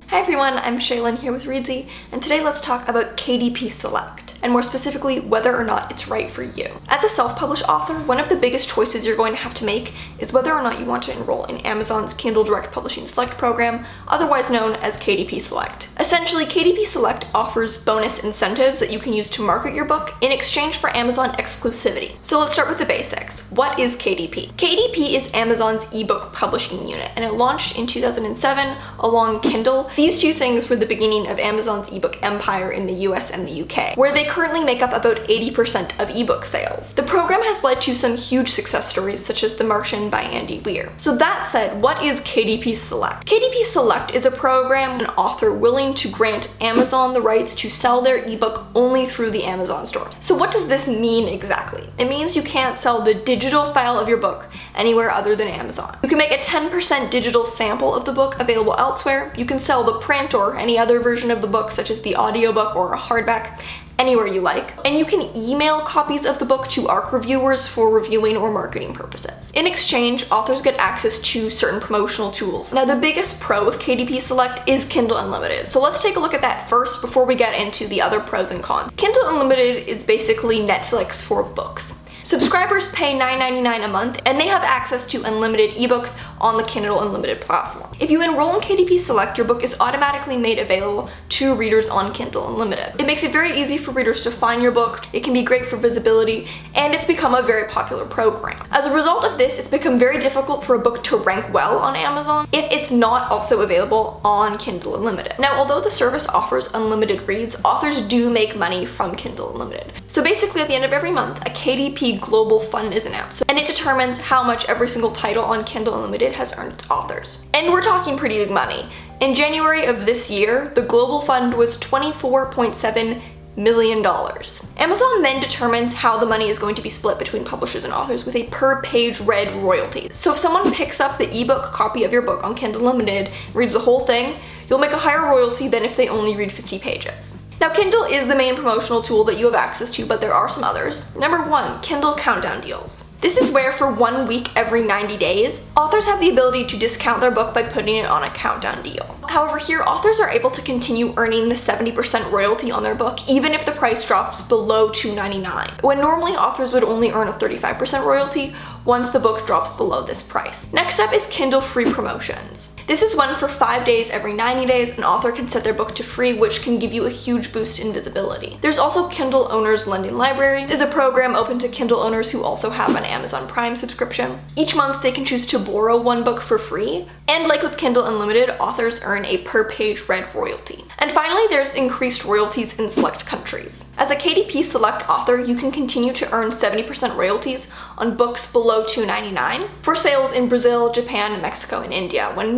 Hi everyone, I'm Shaylin here with Reedsy, and today let's talk about KDP Select, and more specifically, whether or not it's right for you. As a self-published author, one of the biggest choices you're going to have to make is whether or not you want to enroll in Amazon's Kindle Direct Publishing Select program, otherwise known as KDP Select. Essentially, KDP Select offers bonus incentives that you can use to market your book in exchange for Amazon exclusivity. So let's start with the basics. What is KDP? KDP is Amazon's ebook publishing unit, and it launched in 2007 along Kindle. These two things were the beginning of Amazon's ebook empire in the US and the UK, where they currently make up about 80% of ebook sales. The program has led to some huge success stories such as The Martian by Andy Weir. So that said, what is KDP Select? KDP Select is a program an author willing to grant Amazon the rights to sell their ebook only through the Amazon store. So what does this mean exactly? It means you can't sell the digital file of your book anywhere other than Amazon. You can make a 10% digital sample of the book available elsewhere. You can sell the print or any other version of the book, such as the audiobook or a hardback, anywhere you like. And you can email copies of the book to ARC reviewers for reviewing or marketing purposes. In exchange, authors get access to certain promotional tools. Now, the biggest pro of KDP Select is Kindle Unlimited. So let's take a look at that first before we get into the other pros and cons. Kindle Unlimited is basically Netflix for books. Subscribers pay $9.99 a month, and they have access to unlimited ebooks on the Kindle Unlimited platform. If you enroll in KDP Select, your book is automatically made available to readers on Kindle Unlimited. It makes it very easy for readers to find your book, it can be great for visibility, and it's become a very popular program. As a result of this, it's become very difficult for a book to rank well on Amazon if it's not also available on Kindle Unlimited. Now, although the service offers unlimited reads, authors do make money from Kindle Unlimited. So basically, at the end of every month, a KDP Global Fund is announced, and it determines how much every single title on Kindle Unlimited has earned its authors. And we're talking pretty big money. In January of this year, the Global Fund was $24.7 million. Amazon then determines how the money is going to be split between publishers and authors with a per page read royalty. So if someone picks up the ebook copy of your book on Kindle Unlimited, reads the whole thing, you'll make a higher royalty than if they only read 50 pages. Now, Kindle is the main promotional tool that you have access to, but there are some others. Number 1, Kindle Countdown Deals. This is where for 1 week every 90 days, authors have the ability to discount their book by putting it on a countdown deal. However, here authors are able to continue earning the 70% royalty on their book even if the price drops below $2.99, when normally authors would only earn a 35% royalty once the book drops below this price. Next up is Kindle Free Promotions. This is when for 5 days every 90 days, an author can set their book to free, which can give you a huge boost in visibility. There's also Kindle Owners Lending Library. This is a program open to Kindle owners who also have an Amazon Prime subscription. Each month they can choose to borrow one book for free, and like with Kindle Unlimited, authors earn a per page read royalty. And finally, there's increased royalties in select countries. As a KDP Select author, you can continue to earn 70% royalties on books below $2.99 for sales in Brazil, Japan, Mexico, and India, when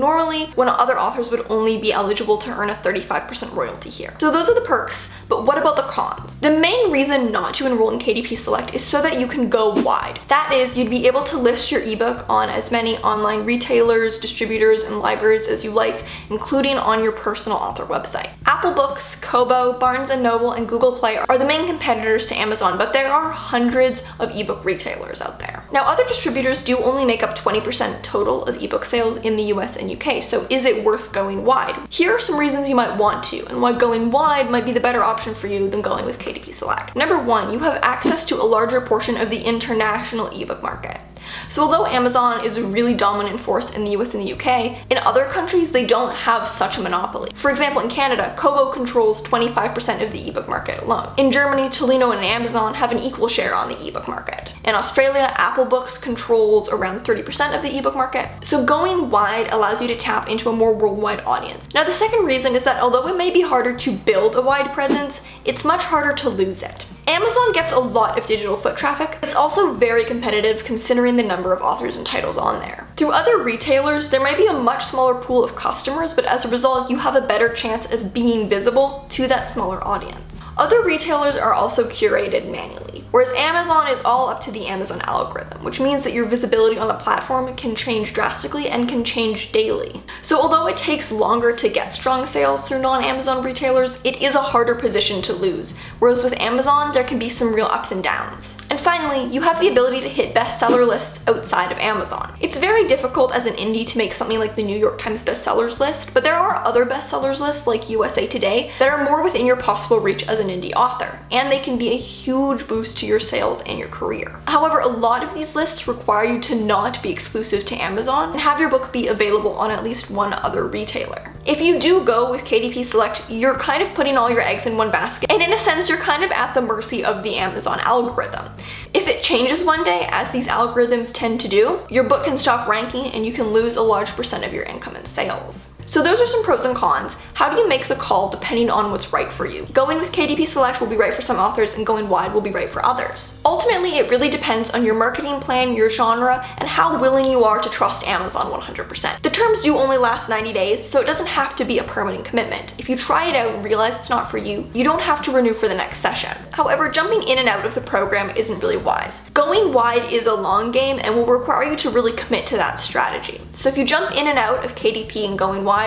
other authors would only be eligible to earn a 35% royalty here. So those are the perks, but what about the cons? The main reason not to enroll in KDP Select is so that you can go wide. That is, you'd be able to list your ebook on as many online retailers, distributors, and libraries as you like, including on your personal author website. Apple Books, Kobo, Barnes & Noble, and Google Play are the main competitors to Amazon, but there are hundreds of ebook retailers out there. Now, other distributors do only make up 20% total of ebook sales in the US and UK, so is it worth going wide? Here are some reasons you might want to, and why going wide might be the better option for you than going with KDP Select. Number 1, you have access to a larger portion of the international ebook market. So although Amazon is a really dominant force in the US and the UK, in other countries they don't have such a monopoly. For example, in Canada, Kobo controls 25% of the ebook market alone. In Germany, Tolino and Amazon have an equal share on the ebook market. In Australia, Apple Books controls around 30% of the ebook market. So going wide allows you to tap into a more worldwide audience. Now, the second reason is that although it may be harder to build a wide presence, it's much harder to lose it. Amazon gets a lot of digital foot traffic. It's also very competitive considering the number of authors and titles on there. Through other retailers, there might be a much smaller pool of customers, but as a result, you have a better chance of being visible to that smaller audience. Other retailers are also curated manually, whereas Amazon is all up to the Amazon algorithm, which means that your visibility on the platform can change drastically and can change daily. So although it takes longer to get strong sales through non-Amazon retailers, it is a harder position to lose, whereas with Amazon, there can be some real ups and downs. And finally, you have the ability to hit bestseller lists outside of Amazon. It's very difficult as an indie to make something like the New York Times bestsellers list, but there are other bestsellers lists like USA Today that are more within your possible reach as an indie author, and they can be a huge boost to your sales and your career. However, a lot of these lists require you to not be exclusive to Amazon and have your book be available on at least one other retailer. If you do go with KDP Select, you're kind of putting all your eggs in one basket, and in a sense, you're kind of at the mercy of the Amazon algorithm. If it changes one day, as these algorithms tend to do, your book can stop ranking and you can lose a large percent of your income in sales. So those are some pros and cons. How do you make the call depending on what's right for you? Going with KDP Select will be right for some authors and going wide will be right for others. Ultimately, it really depends on your marketing plan, your genre, and how willing you are to trust Amazon 100%. The terms do only last 90 days, so it doesn't have to be a permanent commitment. If you try it out and realize it's not for you, you don't have to renew for the next session. However, jumping in and out of the program isn't really wise. Going wide is a long game and will require you to really commit to that strategy. So if you jump in and out of KDP and going wide,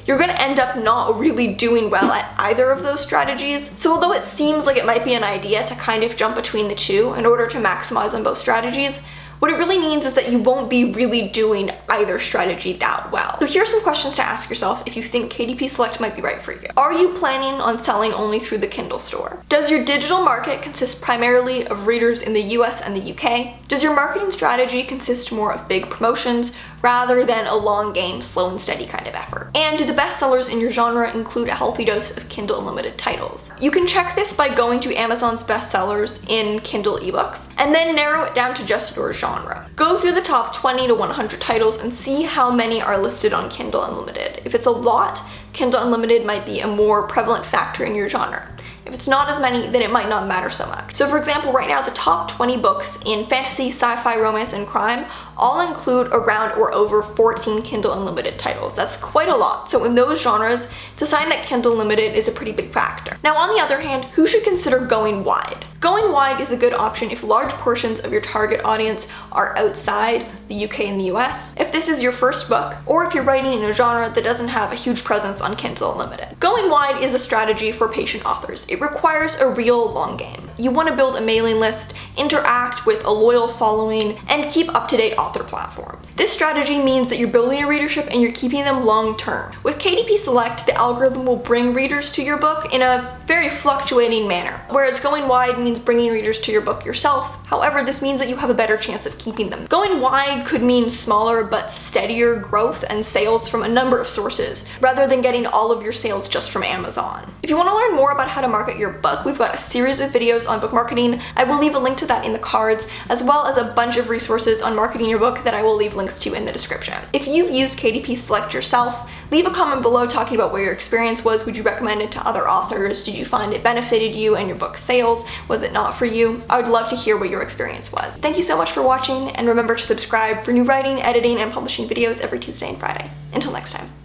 you're going to end up not really doing well at either of those strategies. So although it seems like it might be an idea to kind of jump between the two in order to maximize on both strategies, what it really means is that you won't be really doing either strategy that well. So here are some questions to ask yourself if you think KDP Select might be right for you. Are you planning on selling only through the Kindle store? Does your digital market consist primarily of readers in the US and the UK? Does your marketing strategy consist more of big promotions rather than a long game, slow and steady kind of effort? And do the bestsellers in your genre include a healthy dose of Kindle Unlimited titles? You can check this by going to Amazon's bestsellers in Kindle ebooks and then narrow it down to just your genre. Go through the top 20 to 100 titles and see how many are listed on Kindle Unlimited. If it's a lot, Kindle Unlimited might be a more prevalent factor in your genre. If it's not as many, then it might not matter so much. So for example, right now the top 20 books in fantasy, sci-fi, romance, and crime all include around or over 14 Kindle Unlimited titles. That's quite a lot. So in those genres, it's a sign that Kindle Unlimited is a pretty big factor. Now on the other hand, who should consider going wide? Going wide is a good option if large portions of your target audience are outside the UK and the US, if this is your first book, or if you're writing in a genre that doesn't have a huge presence on Kindle Unlimited. Going wide is a strategy for patient authors. It requires a real long game. You want to build a mailing list, interact with a loyal following, and keep up-to-date author platforms. This strategy means that you're building a readership and you're keeping them long term. With KDP Select, the algorithm will bring readers to your book in a very fluctuating manner, whereas going wide means bringing readers to your book yourself. However, this means that you have a better chance of keeping them. Going wide could mean smaller but steadier growth and sales from a number of sources, rather than getting all of your sales just from Amazon. If you want to learn more about how to market your book, we've got a series of videos on book marketing. I will leave a link to that in the cards, as well as a bunch of resources on marketing your book that I will leave links to in the description. If you've used KDP Select yourself, leave a comment below talking about what your experience was. Would you recommend it to other authors? Did you find it benefited you and your book's sales? Was it not for you? I would love to hear what your experience was. Thank you so much for watching, and remember to subscribe for new writing, editing, and publishing videos every Tuesday and Friday. Until next time.